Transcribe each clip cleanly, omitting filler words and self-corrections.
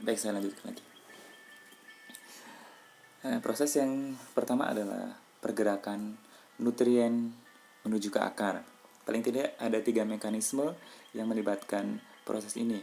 Baik, saya lanjutkan lagi. Proses yang pertama adalah pergerakan nutrien menuju ke akar. Paling tidak ada 3 mekanisme yang melibatkan proses ini.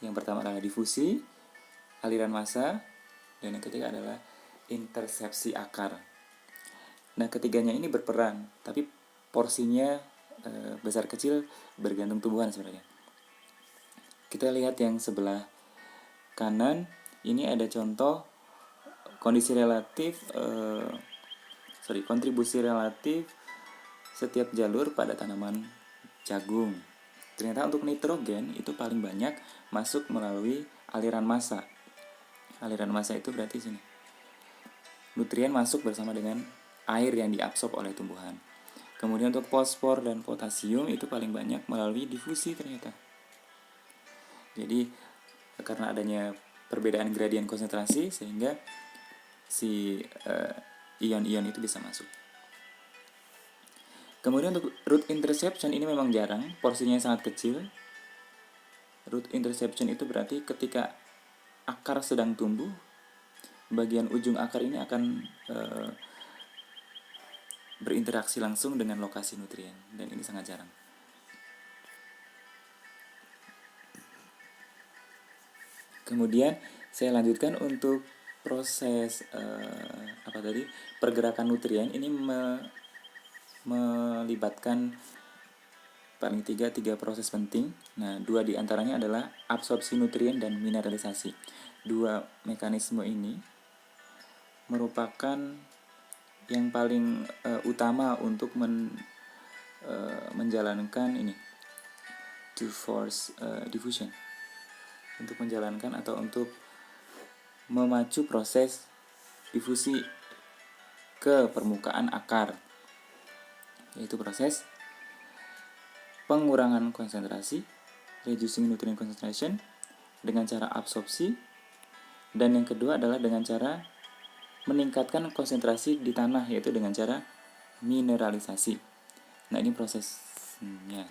Yang pertama adalah difusi, aliran massa, dan yang ketiga adalah intersepsi akar. Nah, ketiganya ini berperan, tapi porsinya besar kecil bergantung tumbuhan sebenarnya. Kita lihat yang sebelah kanan, ini ada contoh kontribusi relatif setiap jalur pada tanaman jagung. Ternyata untuk nitrogen itu paling banyak masuk melalui aliran massa. Aliran massa itu berarti sini. Nutrien masuk bersama dengan air yang diabsorb oleh tumbuhan. Kemudian untuk fosfor dan potasium itu paling banyak melalui difusi ternyata. Jadi karena adanya perbedaan gradien konsentrasi sehingga si ion-ion itu bisa masuk. Kemudian untuk root interception ini memang jarang, porsinya sangat kecil. Root interception itu berarti ketika akar sedang tumbuh, bagian ujung akar ini akan berinteraksi langsung dengan lokasi nutrien, dan ini sangat jarang. Kemudian saya lanjutkan untuk proses pergerakan nutrien ini melibatkan paling tiga proses penting. Nah, 2 diantaranya adalah absorpsi nutrien dan mineralisasi. 2 mekanisme ini merupakan yang paling utama untuk menjalankan ini two force diffusion, untuk menjalankan atau untuk memacu proses difusi ke permukaan akar, yaitu proses pengurangan konsentrasi, reducing nutrient concentration, dengan cara absorpsi, dan yang kedua adalah dengan cara meningkatkan konsentrasi di tanah, yaitu dengan cara mineralisasi. Nah, ini prosesnya,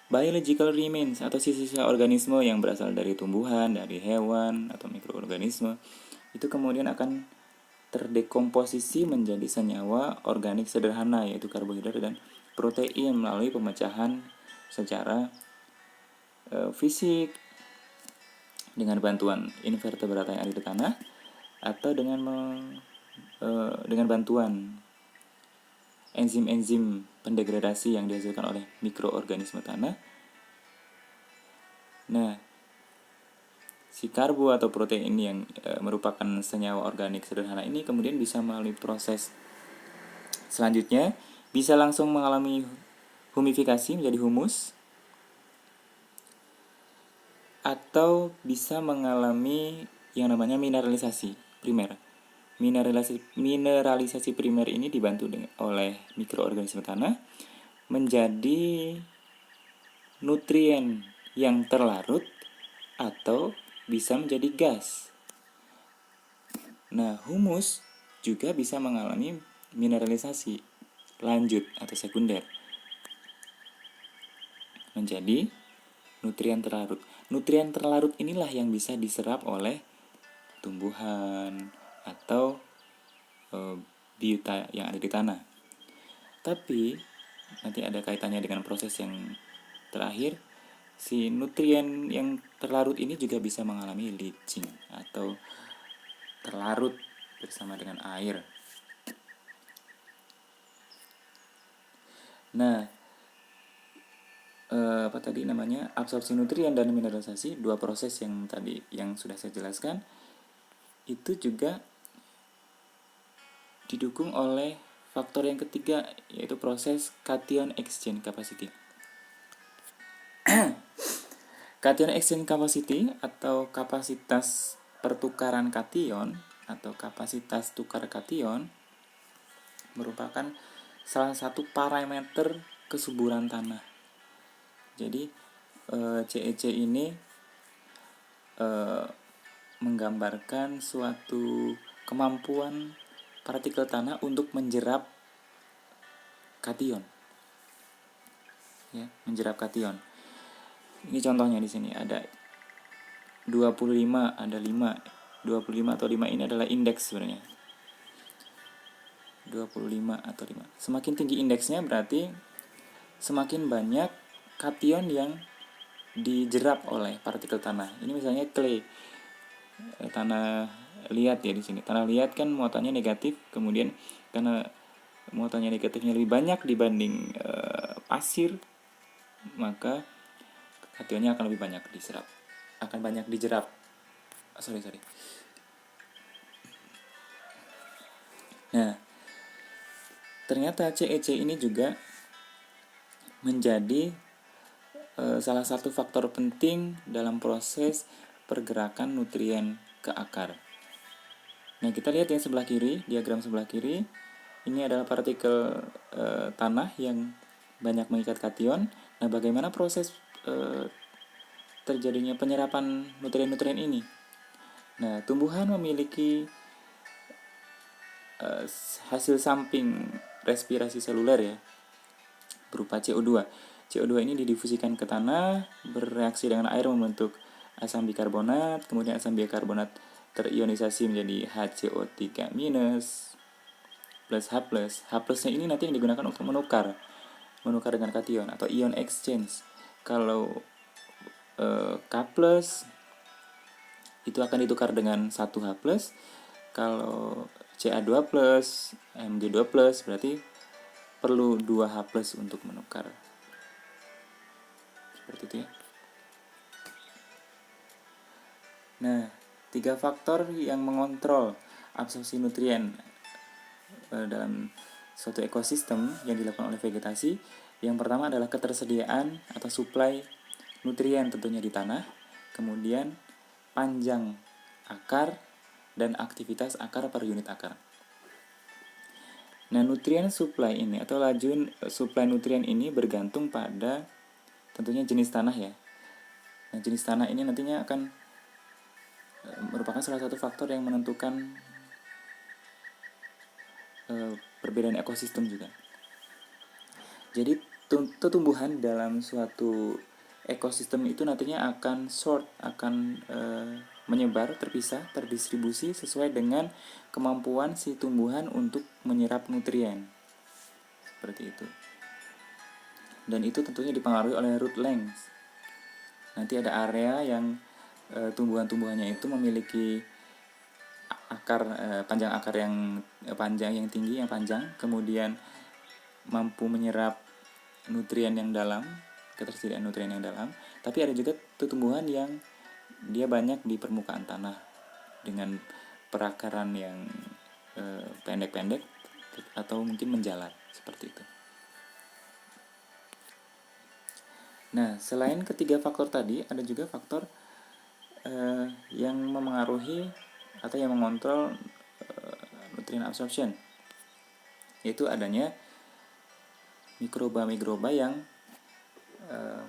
Biological remains atau sisa-sisa organisme yang berasal dari tumbuhan, dari hewan, atau mikroorganisme itu kemudian akan terdekomposisi menjadi senyawa organik sederhana, yaitu karbohidrat dan protein melalui pemecahan secara fisik dengan bantuan invertebrata yang ada di tanah, atau dengan bantuan enzim-enzim pendegradasi yang dihasilkan oleh mikroorganisme tanah. Nah, si karbo atau protein yang merupakan senyawa organik sederhana ini kemudian bisa melalui proses selanjutnya, bisa langsung mengalami humifikasi menjadi humus, atau bisa mengalami yang namanya mineralisasi primer. Mineralisasi primer ini dibantu oleh mikroorganisme tanah menjadi nutrien yang terlarut atau bisa menjadi gas. Nah, humus juga bisa mengalami mineralisasi lanjut atau sekunder menjadi nutrien terlarut. Nutrien terlarut inilah yang bisa diserap oleh tumbuhan atau biota yang ada di tanah. Tapi nanti ada kaitannya dengan proses yang terakhir, si nutrien yang terlarut ini juga bisa mengalami leaching atau terlarut bersama dengan air. Nah, absorpsi nutrien dan mineralisasi, 2 proses yang tadi yang sudah saya jelaskan itu juga didukung oleh faktor yang ketiga, yaitu proses cation exchange capacity. Cation exchange capacity atau kapasitas pertukaran kation atau kapasitas tukar kation merupakan salah satu parameter kesuburan tanah. Jadi CEC ini menggambarkan suatu kemampuan partikel tanah untuk menjerap kation. ya, menjerap kation. Ini contohnya di sini ada 25, ada 5. 25 atau 5 ini adalah indeks sebenarnya. 25 atau 5. Semakin tinggi indeksnya berarti semakin banyak kation yang dijerap oleh partikel tanah. Ini misalnya clay, tanah liat ya di sini. Tanah liat kan muatannya negatif, kemudian karena muatannya negatifnya lebih banyak dibanding pasir, maka kationnya akan lebih banyak diserap, akan banyak dijerap. Sorry. Nah, ternyata CEC ini juga menjadi salah satu faktor penting dalam proses pergerakan nutrien ke akar. Nah, kita lihat yang sebelah kiri, diagram sebelah kiri, ini adalah partikel tanah yang banyak mengikat kation. Nah, bagaimana proses terjadinya penyerapan nutrien-nutrien ini? Nah, tumbuhan memiliki hasil samping respirasi seluler ya, berupa CO2. CO2 ini didifusikan ke tanah, bereaksi dengan air membentuk asam bikarbonat, kemudian asam bikarbonat terionisasi menjadi HCO3- plus H+. H+-nya ini nanti yang digunakan untuk menukar dengan kation atau ion exchange. Kalau K+ itu akan ditukar dengan 1H+. Kalau Ca2+, Mg2+, berarti perlu 2H+ untuk menukar. Seperti itu ya. Nah, 3 faktor yang mengontrol absorpsi nutrien dalam suatu ekosistem yang dilakukan oleh vegetasi. Yang pertama adalah ketersediaan atau supply nutrien tentunya di tanah, kemudian panjang akar dan aktivitas akar per unit akar. Nah, nutrien supply ini atau laju supply nutrien ini bergantung pada tentunya jenis tanah ya. Nah, jenis tanah ini nantinya akan merupakan salah satu faktor yang menentukan perbedaan ekosistem juga. Jadi tumbuhan dalam suatu ekosistem itu nantinya akan menyebar, terpisah, terdistribusi sesuai dengan kemampuan si tumbuhan untuk menyerap nutrien. Seperti itu. Dan itu tentunya dipengaruhi oleh root length. Nanti ada area yang tumbuhan-tumbuhannya itu memiliki panjang akar yang panjang, yang tinggi, yang panjang, kemudian mampu menyerap nutrien yang dalam, ketersediaan nutrien yang dalam. Tapi ada juga tumbuhan yang dia banyak di permukaan tanah dengan perakaran yang pendek-pendek atau mungkin menjalar seperti itu. Nah, selain ketiga faktor tadi, ada juga faktor yang memengaruhi atau yang mengontrol nutrient absorption, yaitu adanya mikroba-mikroba yang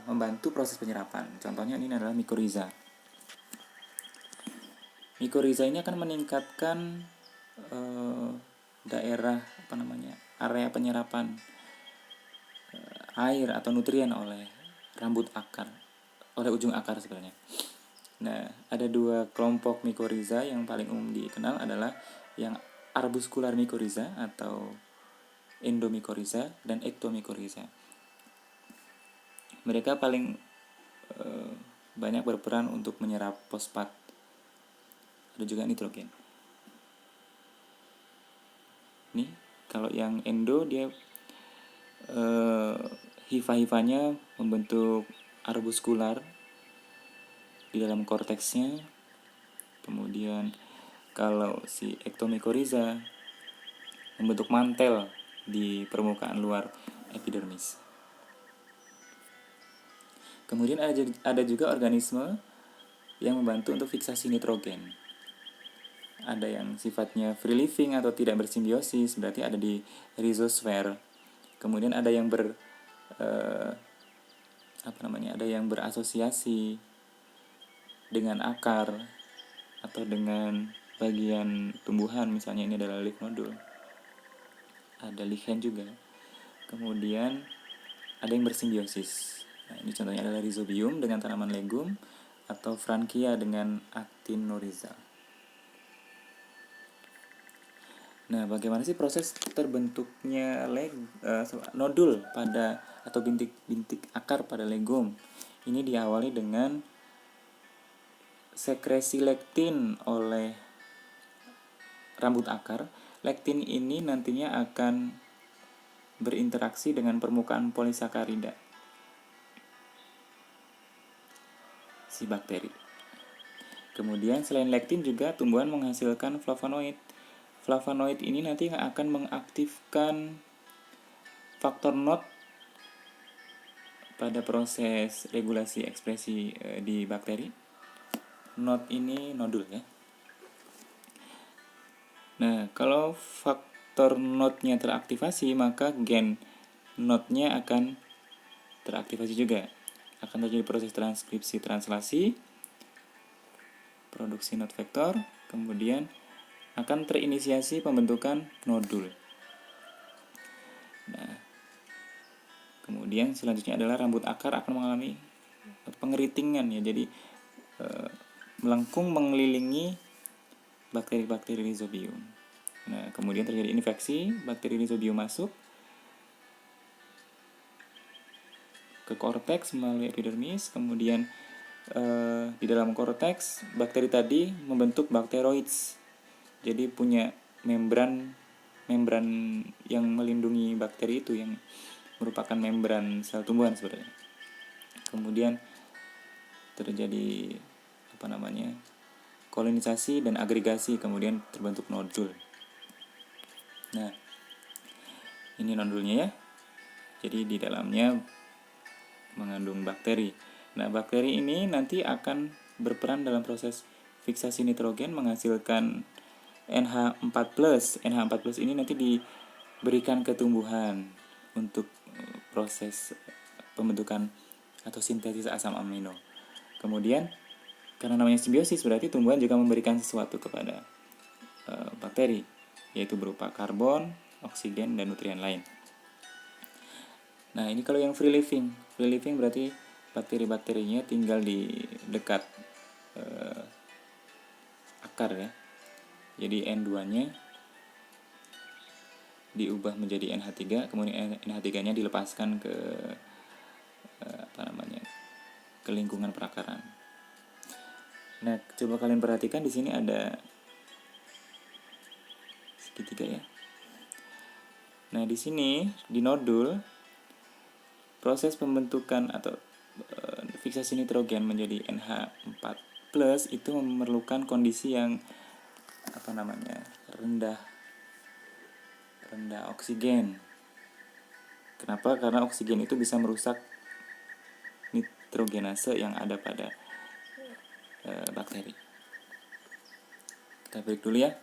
membantu proses penyerapan. Contohnya ini adalah mycorrhiza. Mycorrhiza ini akan meningkatkan area penyerapan air atau nutrien oleh oleh ujung akar sebenarnya. Nah, ada 2 kelompok mycorrhiza yang paling umum dikenal adalah yang arbuscular mycorrhiza atau endomycorrhiza dan ectomycorrhiza. Mereka paling banyak berperan untuk menyerap fosfat. Ada juga nitrogen. Nih, kalau yang endo dia hifa-hifanya membentuk arbuskular di dalam korteksnya. Kemudian kalau si ectomycorrhiza membentuk mantel di permukaan luar epidermis. Kemudian ada juga organisme yang membantu untuk fiksasi nitrogen. Ada yang sifatnya free living atau tidak bersimbiosis, berarti ada di rhizosfer. Kemudian ada yang ada yang berasosiasi dengan akar atau dengan bagian tumbuhan, misalnya ini adalah leaf nodule. Ada lichen juga. Kemudian ada yang bersimbiosis. Nah, ini contohnya adalah Rhizobium dengan tanaman legum atau Frankia dengan Actinoriza. Nah, bagaimana sih proses terbentuknya nodul pada atau bintik-bintik akar pada legum? Ini diawali dengan sekresi lektin oleh rambut akar. Lektin ini nantinya akan berinteraksi dengan permukaan polisakarida si bakteri. Kemudian selain lektin juga tumbuhan menghasilkan flavonoid. Flavonoid ini nanti akan mengaktifkan faktor NOT pada proses regulasi ekspresi di bakteri. NOT ini nodul ya. Nah, kalau faktor NOT-nya teraktivasi, maka gen NOT-nya akan teraktivasi juga. Akan terjadi proses transkripsi translasi, produksi NOT vektor, kemudian akan terinisiasi pembentukan nodul. Nah, kemudian selanjutnya adalah rambut akar akan mengalami pengeritingan ya. Jadi melengkung mengelilingi bakteri-bakteri Rhizobium. Nah, kemudian terjadi infeksi, bakteri Rhizobium masuk ke korteks melalui epidermis, kemudian di dalam korteks bakteri tadi membentuk bakteroids. Jadi punya membran yang melindungi bakteri itu yang merupakan membran sel tumbuhan sebenarnya. Kemudian terjadi kolonisasi dan agregasi, kemudian terbentuk nodul. Nah, ini nodulnya ya. Jadi di dalamnya mengandung bakteri. Nah, bakteri ini nanti akan berperan dalam proses fiksasi nitrogen menghasilkan NH4+. NH4+ ini nanti diberikan ke tumbuhan untuk proses pembentukan atau sintesis asam amino. Kemudian karena namanya simbiosis, berarti tumbuhan juga memberikan sesuatu kepada bakteri, yaitu berupa karbon, oksigen, dan nutrien lain. Nah, ini kalau yang free living. Free living berarti bakteri-bakterinya tinggal di dekat akar ya. Jadi N2-nya diubah menjadi NH3, kemudian NH3-nya dilepaskan ke ke lingkungan perakaran. Nah, coba kalian perhatikan di sini ada segitiga ya. Nah, di sini di nodul proses pembentukan atau fiksasi nitrogen menjadi NH4+ itu memerlukan kondisi yang rendah oksigen. Kenapa? Karena oksigen itu bisa merusak nitrogenase yang ada pada bakteri. Kita break dulu ya.